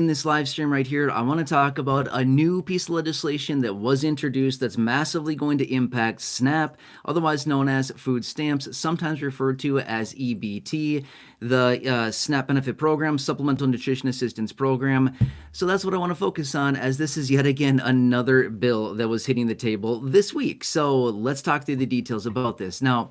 In this live stream right here, I want to talk about a new piece of legislation that was introduced that's massively going to impact SNAP, otherwise known as food stamps, sometimes referred to as EBT, the SNAP benefit program, Supplemental Nutrition Assistance Program. So that's what I want to focus on, as this is yet again another bill that was hitting the table this week. So let's talk through the details about this. Now,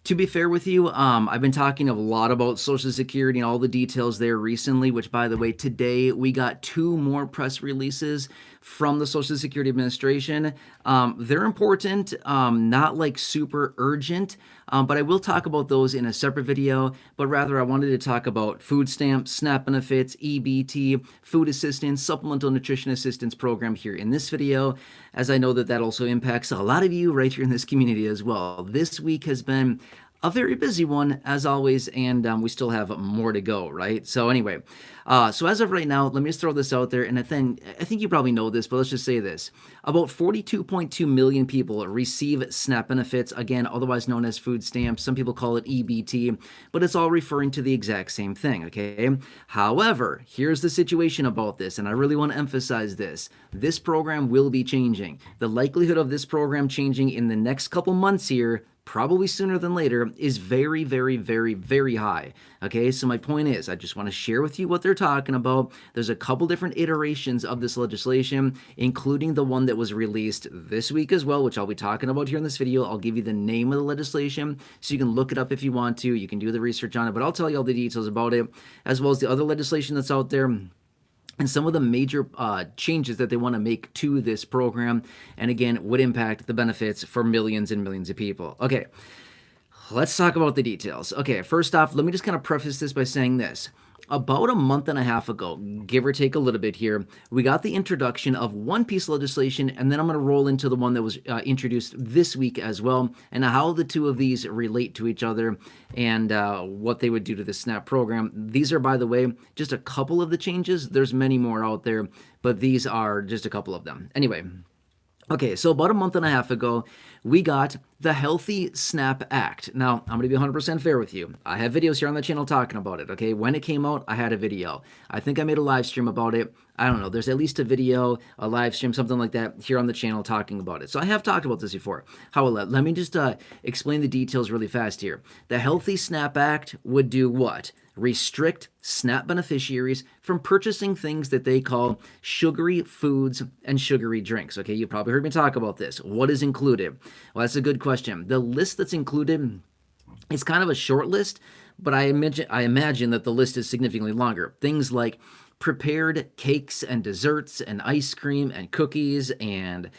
to be fair with you, I've been talking a lot about Social Security and all the details there recently, which, by the way, today we got two more press releases from the Social Security Administration. They're important, not like super urgent, but I will talk about those in a separate video. But rather, I wanted to talk about food stamps, SNAP benefits, EBT, food assistance, supplemental nutrition assistance program here in this video, as I know that that also impacts a lot of you right here in this community as well. This week has been a very busy one, as always, and we still have more to go, right? So anyway, so as of right now, let me just throw this out there, and I think you probably know this, but let's just say this. About 42.2 million people receive SNAP benefits, again, otherwise known as food stamps. Some people call it EBT, but it's all referring to the exact same thing, okay? However, here's the situation about this, and I really want to emphasize this. This program will be changing. The likelihood of this program changing in the next couple months here, probably sooner than later, is very, very, very, very high. Okay, so my point is, I just want to share with you what they're talking about. There's a couple different iterations of this legislation, including the one that was released this week as well, which I'll be talking about here in this video. I'll give you the name of the legislation so you can look it up if you want to. You can do the research on it, but I'll tell you all the details about it, as well as the other legislation that's out there, and some of the major changes that they want to make to this program, and again, would impact the benefits for millions and millions of people. Okay, let's talk about the details. Okay, first off, let me just kind of preface this by saying this. About a month and a half ago, give or take a little bit here, we got the introduction of one piece of legislation, and then I'm going to roll into the one that was introduced this week as well, and how the two of these relate to each other, and what they would do to the SNAP program. These are, by the way, just a couple of the changes. There's many more out there, but these are just a couple of them. Anyway. Okay, so about a month and a half ago, we got the Healthy SNAP Act. Now, I'm going to be 100% fair with you. I have videos here on the channel talking about it, okay? When it came out, I had a video. I think I made a live stream about it. I don't know. There's at least a video, a live stream, something like that here on the channel talking about it. So I have talked about this before. However, let me just explain the details really fast here. The Healthy SNAP Act would do what? Restrict SNAP beneficiaries from purchasing things that they call sugary foods and sugary drinks. Okay, you probably heard me talk about this. What is included? Well, that's a good question. The list that's included is kind of a short list, but I imagine that the list is significantly longer. Things like prepared cakes and desserts and ice cream and cookies and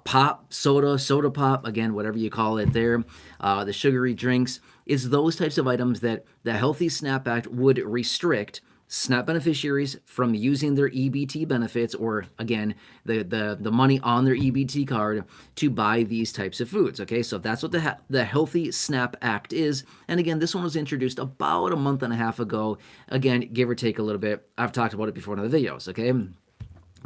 pop, soda pop, again, whatever you call it there, the sugary drinks, is those types of items that the Healthy SNAP Act would restrict SNAP beneficiaries from using their EBT benefits, or again, the money on their EBT card, to buy these types of foods. Okay, so that's what the Healthy SNAP Act is. And again, this one was introduced about a month and a half ago. Again, give or take a little bit. I've talked about it before in other videos. Okay,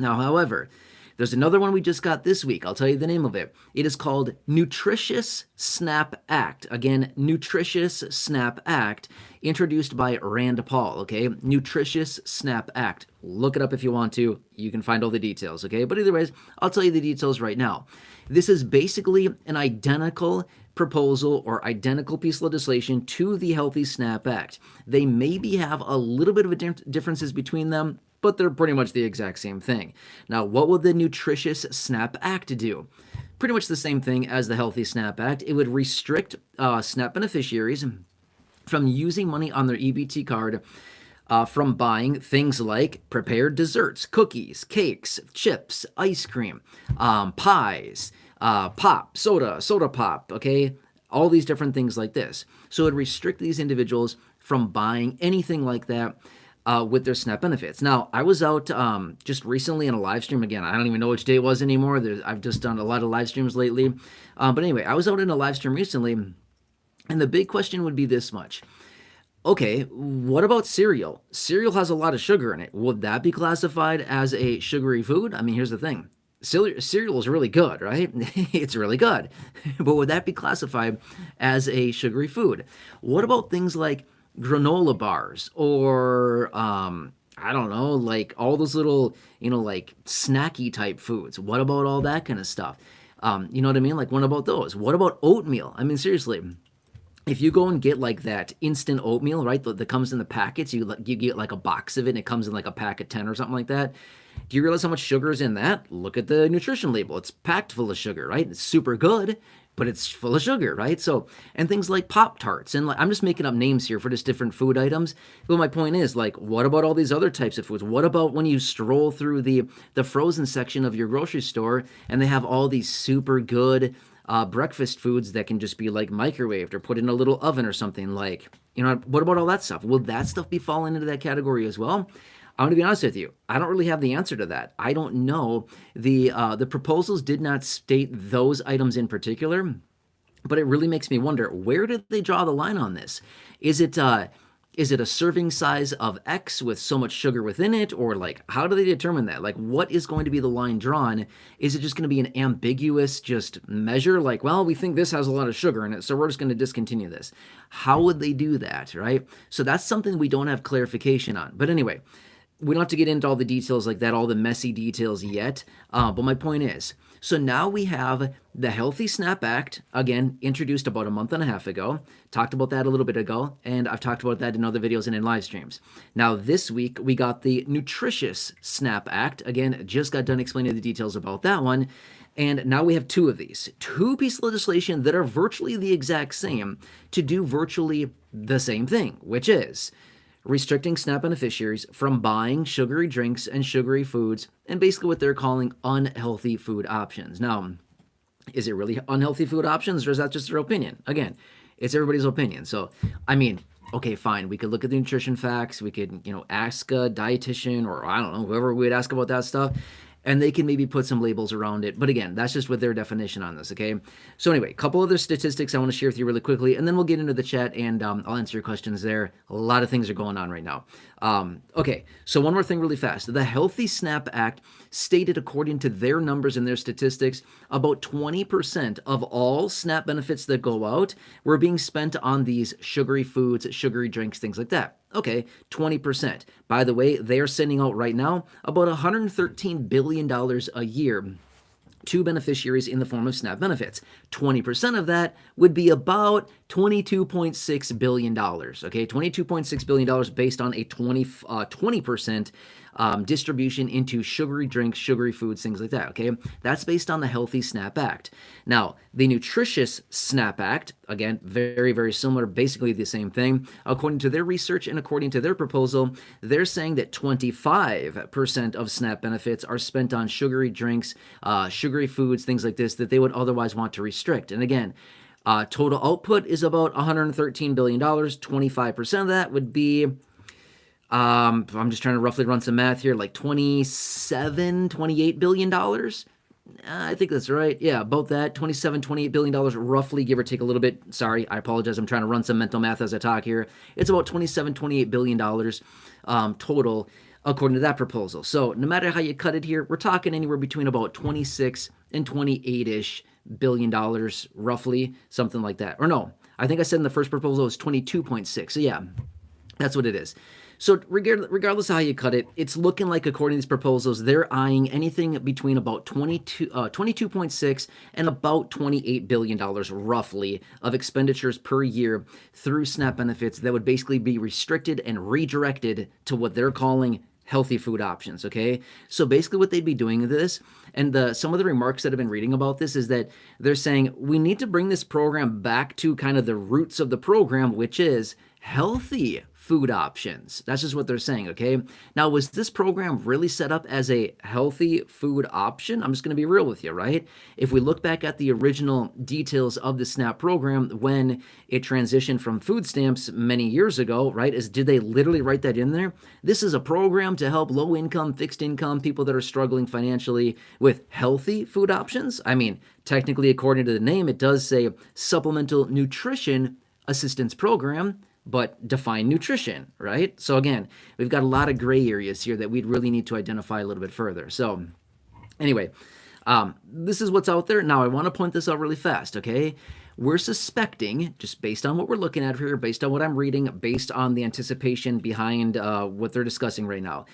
now, however, there's another one we just got this week. I'll tell you the name of it. It is called Nutritious SNAP Act. Again, Nutritious SNAP Act, introduced by Rand Paul, okay? Nutritious SNAP Act. Look it up if you want to. You can find all the details, okay? But either ways, I'll tell you the details right now. This is basically an identical proposal or identical piece of legislation to the Healthy SNAP Act. They maybe have a little bit of differences between them, but they're pretty much the exact same thing. Now, what would the Nutritious SNAP Act do? Pretty much the same thing as the Healthy SNAP Act. It would restrict SNAP beneficiaries from using money on their EBT card from buying things like prepared desserts, cookies, cakes, chips, ice cream, pies, pop, soda pop, okay? All these different things like this. So it would restrict these individuals from buying anything like that with their SNAP benefits. Now, I was out just recently in a live stream. Again, I don't even know which day it was anymore. I've just done a lot of live streams lately. But anyway, I was out in a live stream recently, and the big question would be this much. Okay, what about cereal? Cereal has a lot of sugar in it. Would that be classified as a sugary food? I mean, here's the thing. Cereal is really good, right? It's really good. But would that be classified as a sugary food? What about things like granola bars or I don't know, like all those little, like snacky type foods. What about all that kind of stuff? You know what I mean? Like, what about those? What about oatmeal? I mean, seriously, if you go and get like that instant oatmeal, right, that comes in the packets, you get like a box of it and it comes in like a pack of 10 or something like that. Do you realize how much sugar is in that? Look at the nutrition label. It's packed full of sugar, right? It's super good, but it's full of sugar, right? So, and things like Pop Tarts, and like, I'm just making up names here for just different food items. But my point is, like, what about all these other types of foods? What about when you stroll through the frozen section of your grocery store and they have all these super good breakfast foods that can just be like microwaved or put in a little oven or something like, what about all that stuff? Will that stuff be falling into that category as well? I'm going to be honest with you. I don't really have the answer to that. I don't know. The proposals did not state those items in particular, but it really makes me wonder, where did they draw the line on this? Is it a serving size of X with so much sugar within it? Or like, how do they determine that? Like, what is going to be the line drawn? Is it just going to be an ambiguous just measure? Like, well, we think this has a lot of sugar in it, so we're just going to discontinue this. How would they do that, right? So that's something we don't have clarification on. But anyway, we don't have to get into all the details like that, all the messy details yet. But my point is, so now we have the Healthy SNAP Act, again, introduced about a month and a half ago. Talked about that a little bit ago, and I've talked about that in other videos and in live streams. Now, this week, we got the Nutritious SNAP Act. Again, just got done explaining the details about that one. And now we have two of these. Two pieces of legislation that are virtually the exact same to do virtually the same thing, which is restricting SNAP beneficiaries from buying sugary drinks and sugary foods and basically what they're calling unhealthy food options. Now, is it really unhealthy food options or is that just their opinion? Again, it's everybody's opinion. So, I mean, okay, fine. We could look at the nutrition facts. We could, ask a dietitian or I don't know, whoever we'd ask about that stuff. And they can maybe put some labels around it. But again, that's just what their definition on this, okay? So anyway, a couple other statistics I want to share with you really quickly, and then we'll get into the chat, and I'll answer your questions there. A lot of things are going on right now. Okay, so one more thing really fast. The Healthy SNAP Act stated, according to their numbers and their statistics, about 20% of all SNAP benefits that go out were being spent on these sugary foods, sugary drinks, things like that. Okay, 20%. By the way, they are sending out right now about $113 billion a year to beneficiaries in the form of SNAP benefits. 20% of that would be about $22.6 billion. Okay, $22.6 billion based on a 20% distribution into sugary drinks, sugary foods, things like that. Okay, that's based on the Healthy SNAP Act. Now, the Nutritious SNAP Act, again, very, very similar, basically the same thing. According to their research and according to their proposal, they're saying that 25% of SNAP benefits are spent on sugary drinks, sugary foods, things like this that they would otherwise want to restrict. And again, total output is about $113 billion. 25% of that would be I'm just trying to roughly run some math here, like $28 billion. I think that's right. Yeah, about that. $28 billion roughly, give or take a little bit. Sorry, I apologize. I'm trying to run some mental math as I talk here. It's about $28 billion total, according to that proposal. So no matter how you cut it here, we're talking anywhere between about 26 and 28-ish billion dollars, roughly, something like that. Or no, I think I said in the first proposal it was 22.6. So yeah, that's what it is. So regardless of how you cut it, it's looking like, according to these proposals, they're eyeing anything between about 22.6 and about $28 billion, roughly, of expenditures per year through SNAP benefits that would basically be restricted and redirected to what they're calling healthy food options, okay? So basically what they'd be doing with this, and some of the remarks that I've been reading about this is that they're saying we need to bring this program back to kind of the roots of the program, which is healthy food options. That's just what they're saying, okay? Now, was this program really set up as a healthy food option? I'm just going to be real with you, right? If we look back at the original details of the SNAP program when it transitioned from food stamps many years ago, right, did they literally write that in there? This is a program to help low-income, fixed-income people that are struggling financially with healthy food options. I mean, technically, according to the name, it does say Supplemental Nutrition Assistance Program, but define nutrition, right? So again, we've got a lot of gray areas here that we'd really need to identify a little bit further. So anyway, this is what's out there. Now, I want to point this out really fast, okay? we're suspecting, just based on what we're looking at here, based on what I'm reading, based on the anticipation behind what they're discussing right now,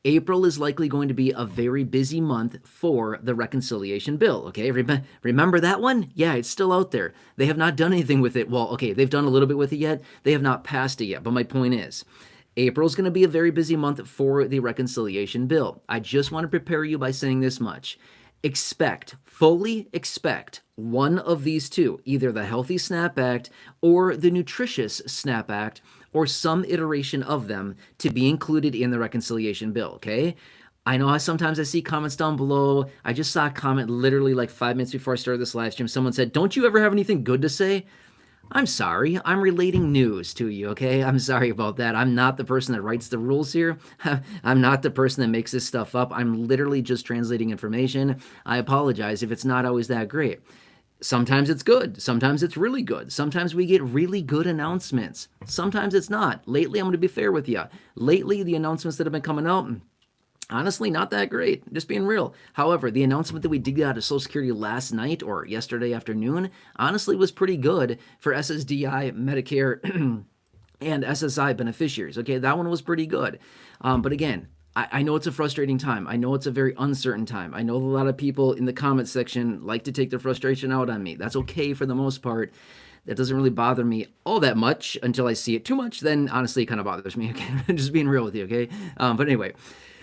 April is likely going to be a very busy month for the reconciliation bill. Okay, remember that one? Yeah, it's still out there. They have not done anything with it. Well, okay, they've done a little bit with it yet. They have not passed it yet. But my point is, April is going to be a very busy month for the reconciliation bill. I just want to prepare you by saying this much. Fully expect one of these two, either the Healthy SNAP Act or the Nutritious SNAP Act, or some iteration of them to be included in the reconciliation bill, okay? I know sometimes I see comments down below. I just saw a comment literally like 5 minutes before I started this live stream. Someone said, "Don't you ever have anything good to say?" I'm sorry. I'm relating news to you, okay? I'm sorry about that. I'm not the person that writes the rules here. I'm not the person that makes this stuff up. I'm literally just translating information. I apologize if it's not always that great. Sometimes it's good. Sometimes it's really good. Sometimes we get really good announcements. Sometimes it's not. Lately, I'm going to be fair with you. Lately, the announcements that have been coming out, honestly, not that great, just being real. However, the announcement that we did get out of Social Security last night or yesterday afternoon, honestly was pretty good for SSDI, Medicare, and SSI beneficiaries. Okay, that one was pretty good. But again, I know it's a frustrating time. I know it's a very uncertain time. I know a lot of people in the comment section like to take their frustration out on me. That's okay for the most part. That doesn't really bother me all that much until I see it too much. Then honestly, it kind of bothers me. Okay, just being real with you. Okay, but anyway.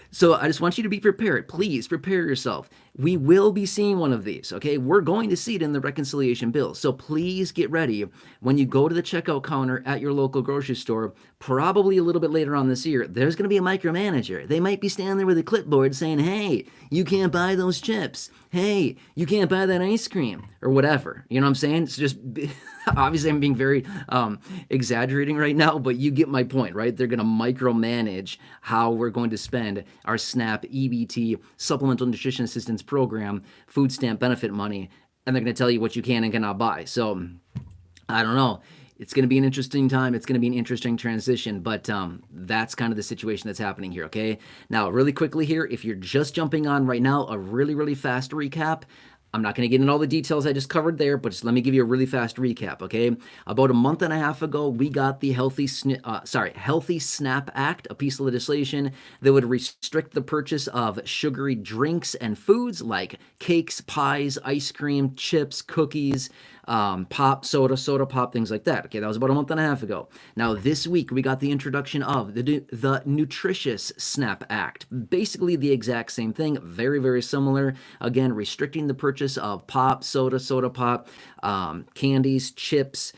So I just want you to be prepared. Please prepare yourself. We will be seeing one of these, okay? We're going to see it in the reconciliation bill. So please get ready when you go to the checkout counter at your local grocery store, probably a little bit later on this year, there's going to be a micromanager. They might be standing there with a clipboard saying, "Hey, you can't buy those chips. Hey, you can't buy that ice cream," or whatever. You know what I'm saying? It's just, obviously I'm being very exaggerating right now, but you get my point, right? They're going to micromanage how we're going to spend our SNAP, EBT, Supplemental Nutrition Assistance Program, food stamp benefit money, and they're going to tell you what you can and cannot buy. So I don't know. It's going to be an interesting time. It's going to be an interesting transition, but that's kind of the situation that's happening here, okay? Now, really quickly here, if you're just jumping on right now, a really, really fast recap. I'm not going to get into all the details I just covered there, but just let me give you a really fast recap, okay? About a month and a half ago, we got the Healthy SNAP Act, a piece of legislation that would restrict the purchase of sugary drinks and foods like cakes, pies, ice cream, chips, cookies, pop, soda pop, things like that. Okay, that was about a month and a half ago. Now, this week, we got the introduction of the Nutritious SNAP Act. Basically the exact same thing, very, very similar. Again, restricting the purchase of pop, soda pop, candies, chips,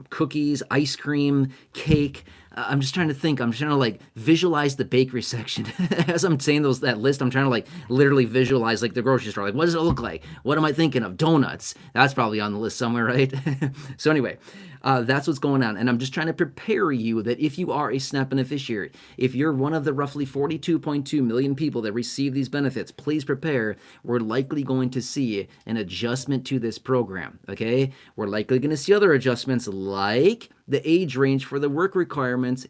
cookies, ice cream, cake. I'm just trying to think. I'm trying to like visualize the bakery section. As I'm saying that list, I'm trying to like literally visualize like the grocery store. Like, what does it look like? What am I thinking of? Donuts. That's probably on the list somewhere, right? So anyway, that's what's going on. And I'm just trying to prepare you that if you are a SNAP beneficiary, if you're one of the roughly 42.2 million people that receive these benefits, please prepare. We're likely going to see an adjustment to this program, okay? We're likely going to see other adjustments like the age range for the work requirements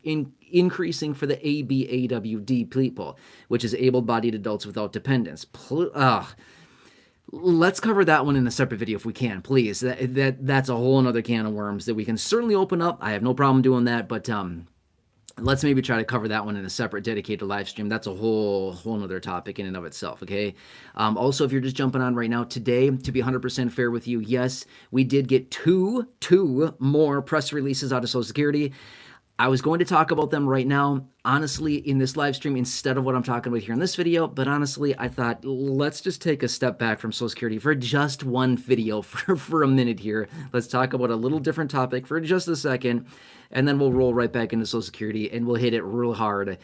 increasing for the ABAWD people, which is able-bodied adults without dependents. Let's cover that one in a separate video if we can, please. That's a whole another can of worms that we can certainly open up. I have no problem doing that, but let's maybe try to cover that one in a separate dedicated live stream. That's a whole nother topic in and of itself, okay? Also, if you're just jumping on right now, today, to be 100% fair with you, yes, we did get two more press releases out of Social Security. I was going to talk about them right now, honestly, in this live stream instead of what I'm talking about here in this video, but honestly, I thought, let's just take a step back from Social Security for just one video for a minute here. Let's talk about a little different topic for just a second, and then we'll roll right back into Social Security, and we'll hit it real hard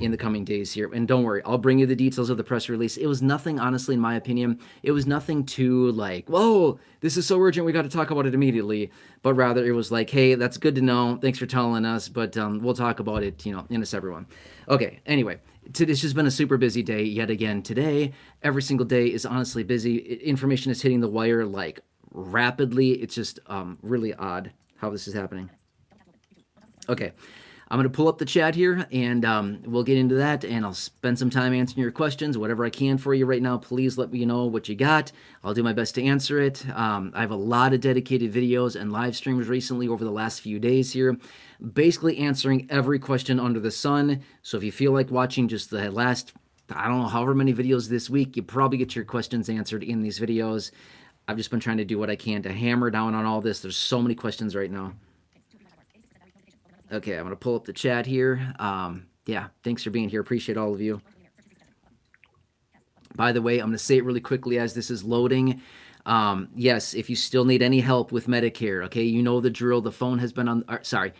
in the coming days here. And don't worry, I'll bring you the details of the press release. It was nothing, honestly, in my opinion, it was nothing too like, whoa, this is so urgent, we got to talk about it immediately. But rather, it was like, hey, that's good to know. Thanks for telling us, but we'll talk about it, in a separate one. Okay, anyway, it's just been a super busy day yet again today. Every single day is honestly busy. Information is hitting the wire like rapidly. It's just really odd how this is happening. Okay. I'm going to pull up the chat here and we'll get into that, and I'll spend some time answering your questions. Whatever I can for you right now, please let me know what you got. I'll do my best to answer it. I have a lot of dedicated videos and live streams recently over the last few days here, basically answering every question under the sun. So if you feel like watching just the last, I don't know, however many videos this week, you probably get your questions answered in these videos. I've just been trying to do what I can to hammer down on all this. There's so many questions right now. Okay, I'm going to pull up the chat here. Yeah, thanks for being here. Appreciate all of you. By the way, I'm going to say it really quickly as this is loading. Yes, if you still need any help with Medicare, okay, you know the drill. The phone has been on,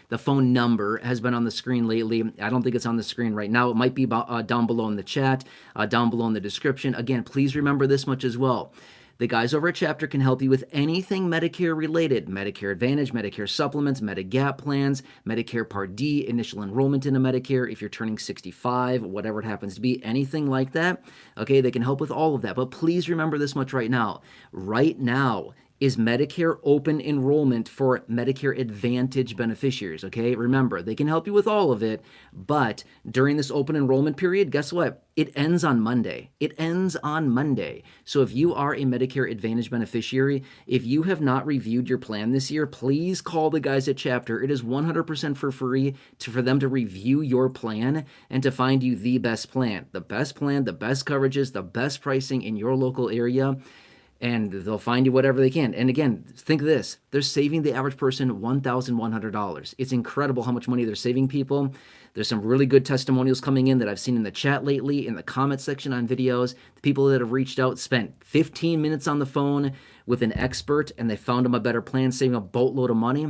the phone number has been on the screen lately. I don't think it's on the screen right now. It might be down below in the chat, down below in the description. Again, please remember this much as well. The guys over at Chapter can help you with anything Medicare related: Medicare Advantage, Medicare Supplements, Medigap Plans, Medicare Part D, initial enrollment into Medicare, if you're turning 65, whatever it happens to be, anything like that. Okay, they can help with all of that. But please remember this much right now. Right now is Medicare open enrollment for Medicare Advantage beneficiaries, okay? Remember, they can help you with all of it, but during this open enrollment period, guess what? It ends on Monday. It ends on Monday. So if you are a Medicare Advantage beneficiary, if you have not reviewed your plan this year, please call the guys at Chapter. It is 100% for free for them to review your plan and to find you the best plan, the best coverages, the best pricing in your local area. And they'll find you whatever they can. And again, think of this. They're saving the average person $1,100. It's incredible how much money they're saving people. There's some really good testimonials coming in that I've seen in the chat lately, in the comment section on videos. The people that have reached out spent 15 minutes on the phone with an expert, and they found them a better plan, saving a boatload of money.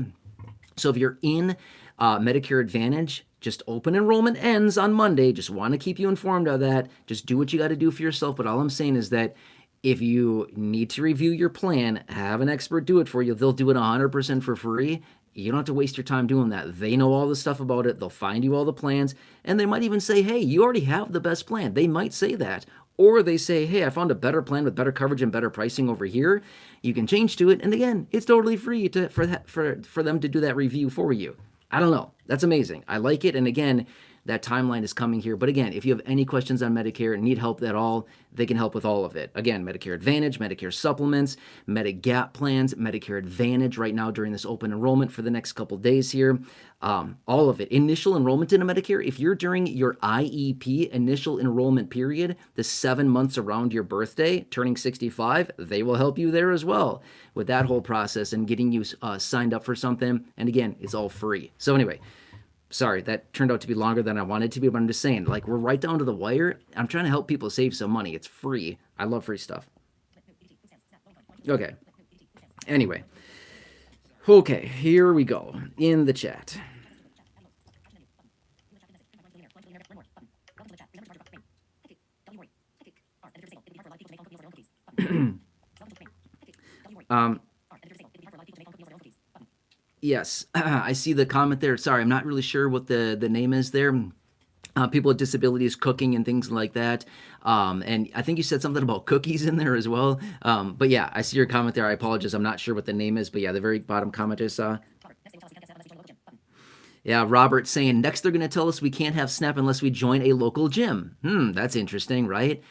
So if you're in Medicare Advantage, just open enrollment ends on Monday. Just want to keep you informed of that. Just do what you got to do for yourself. But all I'm saying is that if you need to review your plan, have an expert do it for you. They'll do it 100% for free. You don't have to waste your time doing that. They know all the stuff about it. They'll find you all the plans. And they might even say, hey, you already have the best plan. They might say that. Or they say, hey, I found a better plan with better coverage and better pricing over here. You can change to it. And again, it's totally free for them to do that review for you. I don't know. That's amazing. I like it. And again, that timeline is coming here. But again, if you have any questions on Medicare and need help at all, they can help with all of it. Again, Medicare Advantage, Medicare Supplements, Medigap Plans, Medicare Advantage right now during this open enrollment for the next couple days here. All of it. Initial enrollment into Medicare, if you're during your IEP initial enrollment period, the 7 months around your birthday, turning 65, they will help you there as well with that whole process and getting you signed up for something. And again, it's all free. So anyway, sorry, that turned out to be longer than I wanted to be, but I'm just saying, like, we're right down to the wire. I'm trying to help people save some money. It's free. I love free stuff. Okay. Anyway. Okay, here we go. In the chat. Yes, I see the comment there. Sorry, I'm not really sure what the name is there. People with disabilities cooking and things like that. And I think you said something about cookies in there as well. But yeah, I see your comment there. I apologize. I'm not sure what the name is. But yeah, the very bottom comment I saw. Yeah, Robert saying, next they're going to tell us we can't have SNAP unless we join a local gym. That's interesting, right?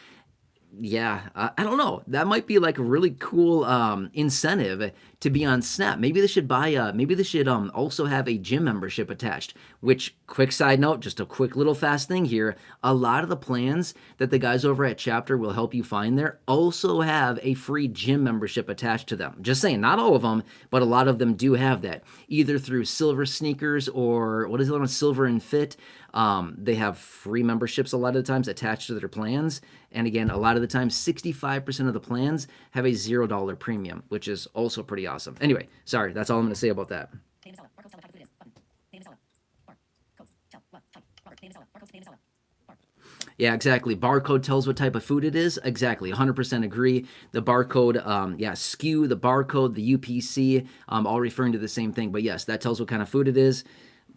Yeah, I don't know. That might be like a really cool incentive to be on SNAP. Maybe they should also have a gym membership attached. Which, quick side note, just a quick little fast thing here. A lot of the plans that the guys over at Chapter will help you find there also have a free gym membership attached to them. Just saying, not all of them, but a lot of them do have that. Either through Silver Sneakers or what is the other one, Silver and Fit. They have free memberships a lot of the times attached to their plans. And again, a lot of the times, 65% of the plans have a $0 premium, which is also pretty awesome. Anyway, sorry, that's all I'm going to say about that. Yeah, exactly. Barcode tells what type of food it is. Exactly. 100% agree. The barcode, SKU, the barcode, the UPC, all referring to the same thing. But yes, that tells what kind of food it is.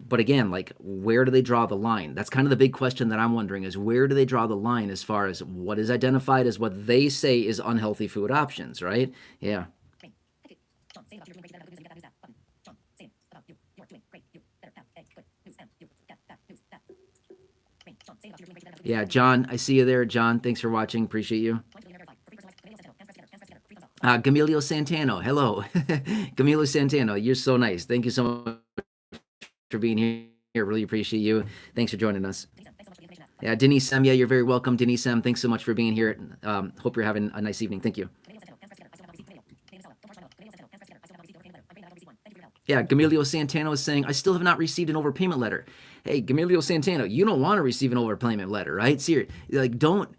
But again, like, where do they draw the line? That's kind of the big question that I'm wondering is, where do they draw the line as far as what is identified as what they say is unhealthy food options, right? Yeah. Yeah, John, I see you there. John, thanks for watching. Appreciate you. Gamilio Santano, hello. Gamilio Santano, you're so nice. Thank you so much for being here. Really appreciate you. Thanks for joining us. Yeah, Denise M, yeah, you're very welcome. Denise M, thanks so much for being here. Hope you're having a nice evening. Thank you. Yeah, Gamilio Santano is saying, I still have not received an overpayment letter. Hey, Gamilio Santano, you don't want to receive an overpayment letter, right? Like, don't